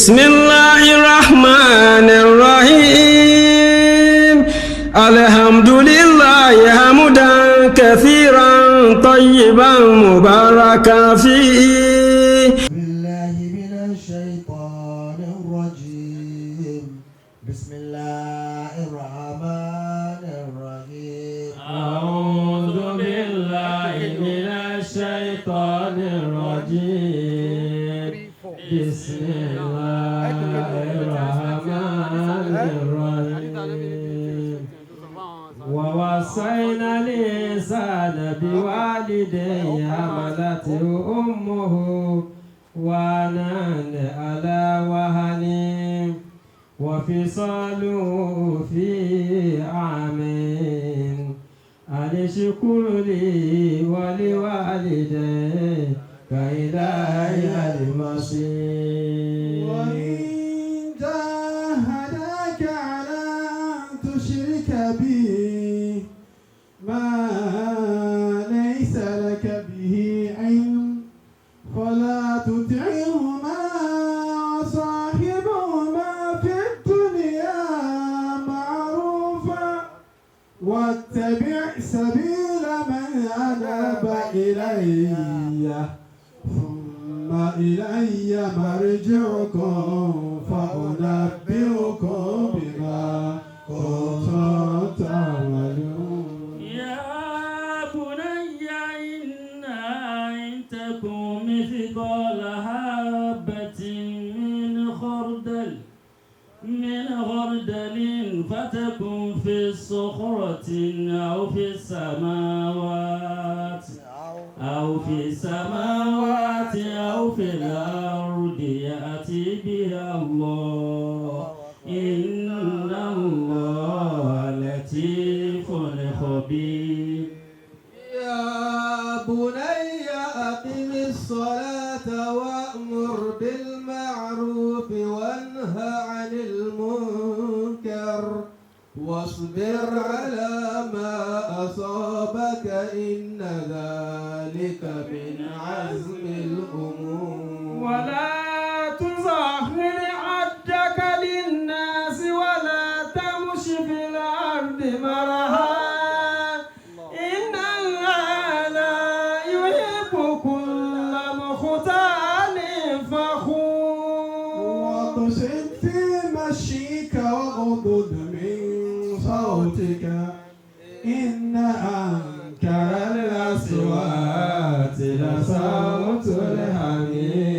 بسم الله الرحمن الرحيم الحمد لله حمدا كثيرا طيبا مباركا فيه بالله من الشيطان الرجيم بسم الله الرحمن الرحيم أعوذ بالله من الشيطان الرجيم بسم الله الرحمن الرحيم ووصينا الإنسان بوالديه حملته أمه وهنا على وهن وفصاله في عامين أن اشكر لي ولوالديك إلي المصير. وإن جاهداك على أن تشرك بي ما ليس لك به علم فلا تطعهما وصاحبهما في الدنيا معروفا واتبع سبيل من أناب إلي ثم إلي مرجعكم فأنبئكم بما كنتم تعملون. يا بني إنها إن تكن مثقال حبة من خردل فتكن في الصخرة أو في السماوات أو في الأرض يأتي بها الله إن الله لطيف خبير. يا بني أقم الصلاة وأمر بالمعروف وانه عن المنكر واصبر على ما أصابك إن ذلك من عزم الأمور. ولا تظاهر عدك للناس ولا تمش في الأرض مرحا إن الله لا يحب كل مختال فخور. واقصد في مشيك واغضض من صوتك إن أنكر الأصوات لصوت الحمير.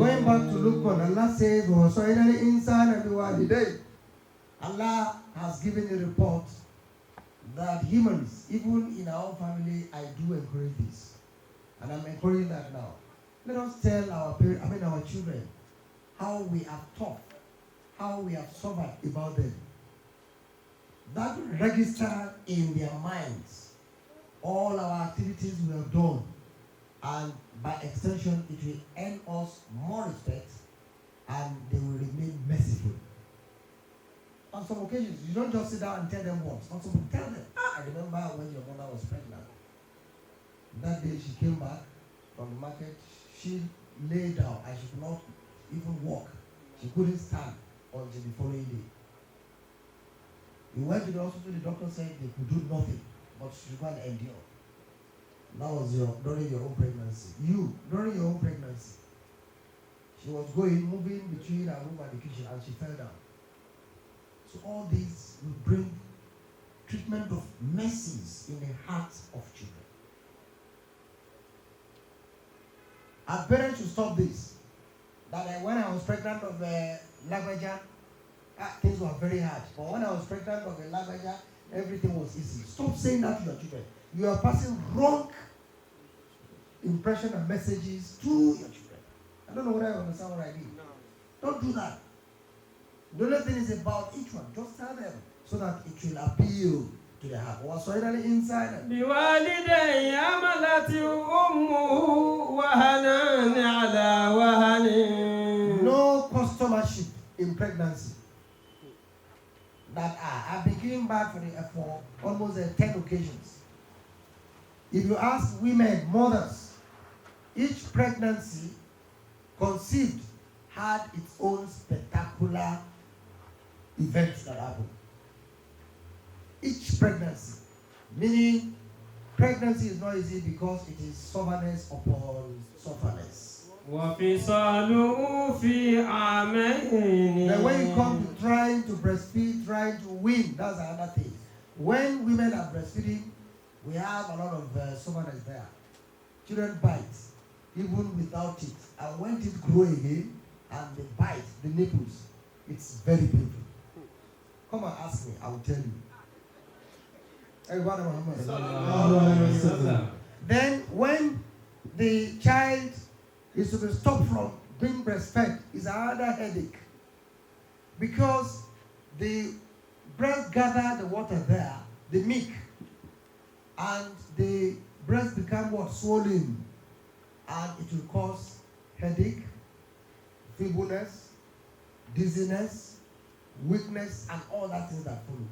Going back to look on Allah says, وَصَيْنَا الْإِنسَانَ بِوَالِدَيْهِ. Allah has given a report that humans, even in our family, I do encourage this. And I'm encouraging that now. Let us tell our parents, our children, how we have taught, how we have suffered about them. That will register in their minds all our activities we have done, and by extension it will earn us more respect and they will remain merciful. On some occasions, you don't just sit down and tell them once. On some, tell them, I remember when your mother was pregnant. That day she came back from the market, she lay down and she could not even walk. She couldn't stand until the following day. We went to the hospital, the doctor said they could do nothing, but she could endure. That was during your own pregnancy. During your own pregnancy, she was moving between her room and the kitchen, and she fell down. So all these will bring treatment of mercies in the hearts of children. Our parents should stop this. That when I was pregnant of Lagwaja, things were very hard. But when I was pregnant of Lagwaja, everything was easy. Stop saying that to your children. You are passing wrong impression and messages to your children. I don't know whether you understand what I mean. No. Don't do that. The only thing is about each one. Just tell them so that it will appeal to their heart. وَصَيْنَا الْإِنسَانَ بوالدي حملته أمه وهنا على وهن. No customership in pregnancy. That I've been giving back for almost 10 occasions. If you ask women, mothers, each pregnancy conceived had its own spectacular events that happened. Each pregnancy, meaning pregnancy is not easy because it is sufferness upon sufferness. وفصاله في عامين. Then when you come to trying to breastfeed, trying to win, that's another thing. When women are breastfeeding, we have a lot of sufferness there. Children bite, even without it. And when it grow again, and they bite the nipples, it's very painful. Come and ask me, I will tell you. Then when the child is to be stopped from being breastfed, is another headache. Because the breast gather the water there, the milk, and the breast become what? Swollen. And it will cause headache, feebleness, dizziness, weakness, and all that things that follow.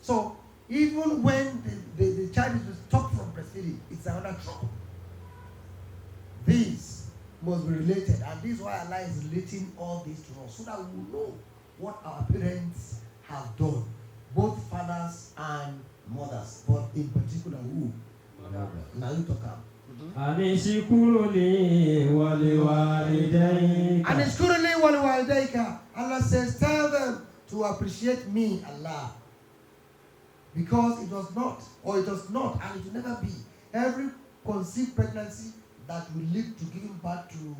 So even when the child is stopped from breastfeeding, it's another trouble. These must be related, and this is why Allah is relating all these to us, so that we will know what our parents have done, both fathers and mothers, but in particular who? Now you talk about. أن اشكر لي ولوالديك. And iskuruli waliwalidayka. Allah says, tell them to appreciate me, Allah. Because it was not, and it will never be, every conceived pregnancy that will lead to giving birth to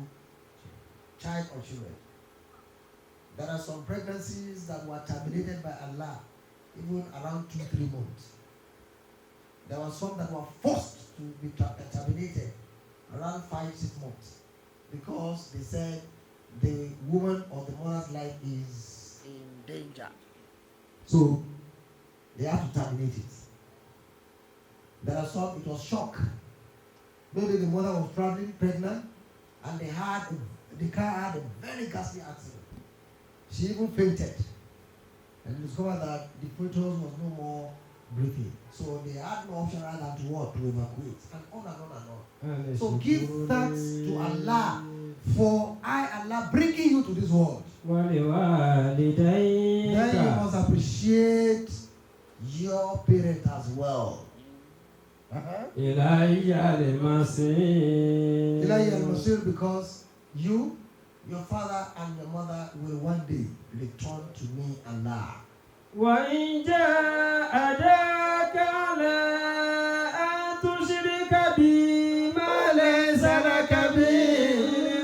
child or children. There are some pregnancies that were terminated by Allah, even around 2-3 months. There were some that were forced to be terminated around 5-6 months, because they said the woman or the mother's life is in danger. So they have to terminate it. There are some, it was shock. Maybe the mother was traveling pregnant, and the car had a very ghastly accident. She even fainted, and discovered that the fetus was no more breathing. So they had no option rather than to what? To evacuate. And on and on and on. So give thanks to Allah for Allah bringing you to this world. Then you must appreciate your parent as well. إلهي المصير, because you, your father and your mother will one day return to me, Allah. وإن جاهداك على أن تشرك بي ما ليس لك به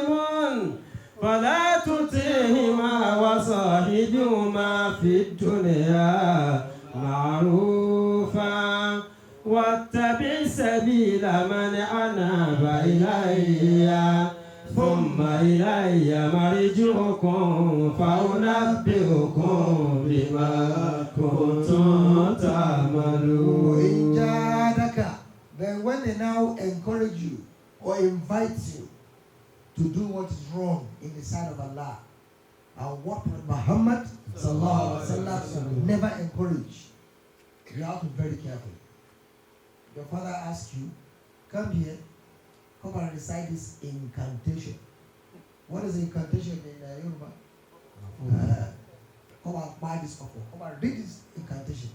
علم فلا تطعهما وصاحبهما في الدنيا معروفا واتبع سبيل من أناب إلي ثم إلي مرجعكم فأنبئكم بما كنتم تعملون. Then when they now encourage you or invite you to do what is wrong in the sight of Allah, and what Muhammad never encouraged, you have to be very careful. Your father asks you, come here, come and recite this incantation. What is the incantation in Yoruba? Come and buy this offer. Come and read this incantation.